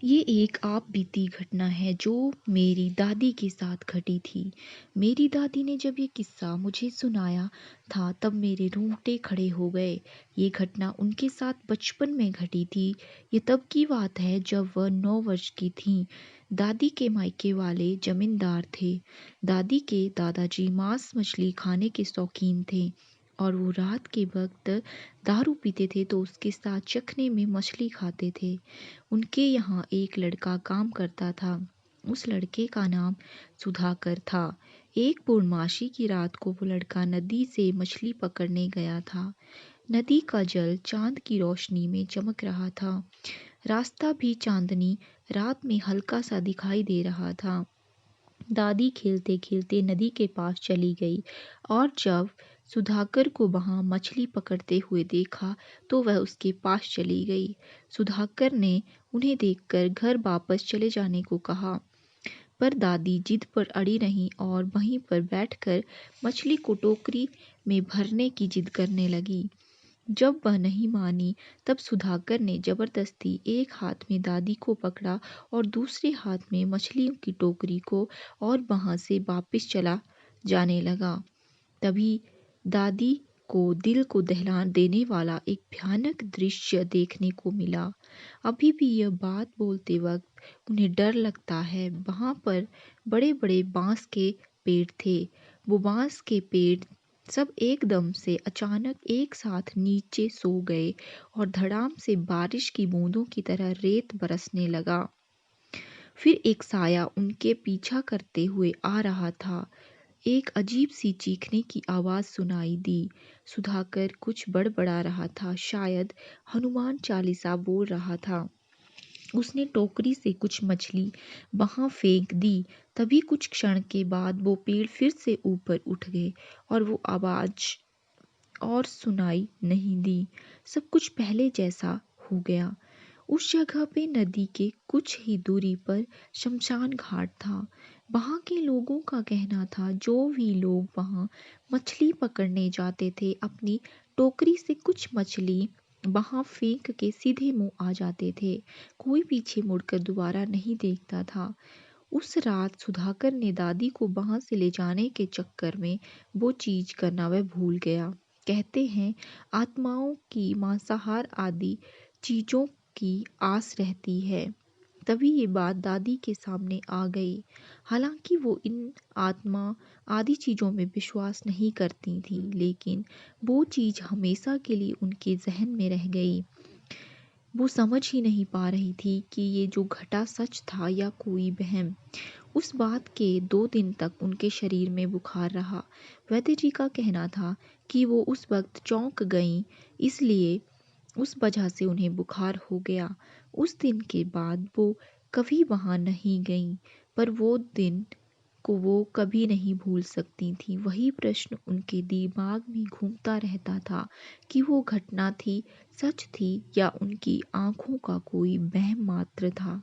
ये एक आप बीती घटना है जो मेरी दादी के साथ घटी थी। मेरी दादी ने जब ये किस्सा मुझे सुनाया था तब मेरे रोंगटे खड़े हो गए। ये घटना उनके साथ बचपन में घटी थी। ये तब की बात है जब वह 9 वर्ष की थीं। दादी के मायके वाले जमींदार थे। दादी के दादाजी मांस मछली खाने के शौकीन थे और वो रात के वक्त दारू पीते थे तो उसके साथ चखने में मछली खाते थे। उनके यहाँ एक लड़का काम करता था। उस लड़के का नाम सुधाकर था। एक पूर्णमासी की रात को वो लड़का नदी से मछली पकड़ने गया था। नदी का जल चांद की रोशनी में चमक रहा था। रास्ता भी चांदनी रात में हल्का सा दिखाई दे रहा था। दादी खेलते खेलते नदी के पास चली गई और जब सुधाकर को वहां मछली पकड़ते हुए देखा तो वह उसके पास चली गई। सुधाकर ने उन्हें देखकर घर वापस चले जाने को कहा, पर दादी जिद पर अड़ी रहीं और वहीं पर बैठकर मछली को टोकरी में भरने की जिद करने लगी। जब वह नहीं मानी तब सुधाकर ने जबरदस्ती एक हाथ में दादी को पकड़ा और दूसरे हाथ में मछलियों की टोकरी को और वहां से वापस चला जाने लगा। तभी दादी को दिल को दहला देने वाला एक भयानक दृश्य देखने को मिला। अभी भी यह बात बोलते वक्त उन्हें डर लगता है। वहां पर बड़े बड़े बांस के पेड़ थे। वो बांस के पेड़ सब एकदम से अचानक एक साथ नीचे सो गए और धड़ाम से बारिश की बूंदों की तरह रेत बरसने लगा। फिर एक साया उनके पीछा करते हुए आ रहा था। एक अजीब सी चीखने की आवाज सुनाई दी। सुधाकर कुछ बड़बड़ा रहा था, शायद हनुमान चालीसा बोल रहा था। उसने टोकरी से कुछ मछली वहां फेंक दी। तभी कुछ क्षण के बाद वो पेड़ फिर से ऊपर उठ गए और वो आवाज और सुनाई नहीं दी। सब कुछ पहले जैसा हो गया। उस जगह पे नदी के कुछ ही दूरी पर शमशान घाट था। वहां के लोगों का कहना था जो भी लोग वहां मछली पकड़ने जाते थे अपनी टोकरी से कुछ मछली वहां फेंक के सीधे मुंह आ जाते थे। कोई पीछे मुड़कर दोबारा नहीं देखता था। उस रात सुधाकर ने दादी को वहां से ले जाने के चक्कर में वो चीज करना वह भूल गया। कहते हैं आत्माओं की मांसाहार आदि चीजों की आस रहती है। तभी ये बात दादी के सामने आ गई। हालांकि वो इन आत्मा आदि चीजों में विश्वास नहीं करती थी, लेकिन वो चीज हमेशा के लिए उनके जहन में रह गई। वो समझ ही नहीं पा रही थी कि ये जो घटा सच था या कोई वहम। उस बात के 2 दिन तक उनके शरीर में बुखार रहा। वैद्य जी का कहना था कि वो उस वक्त चौंक गईं, इसलिए उस वजह से उन्हें बुखार हो गया। उस दिन के बाद वो कभी वहां नहीं गईं, पर वो दिन को वो कभी नहीं भूल सकती थी। वही प्रश्न उनके दिमाग में घूमता रहता था कि वो घटना थी, सच थी या उनकी आंखों का कोई वहम मात्र था।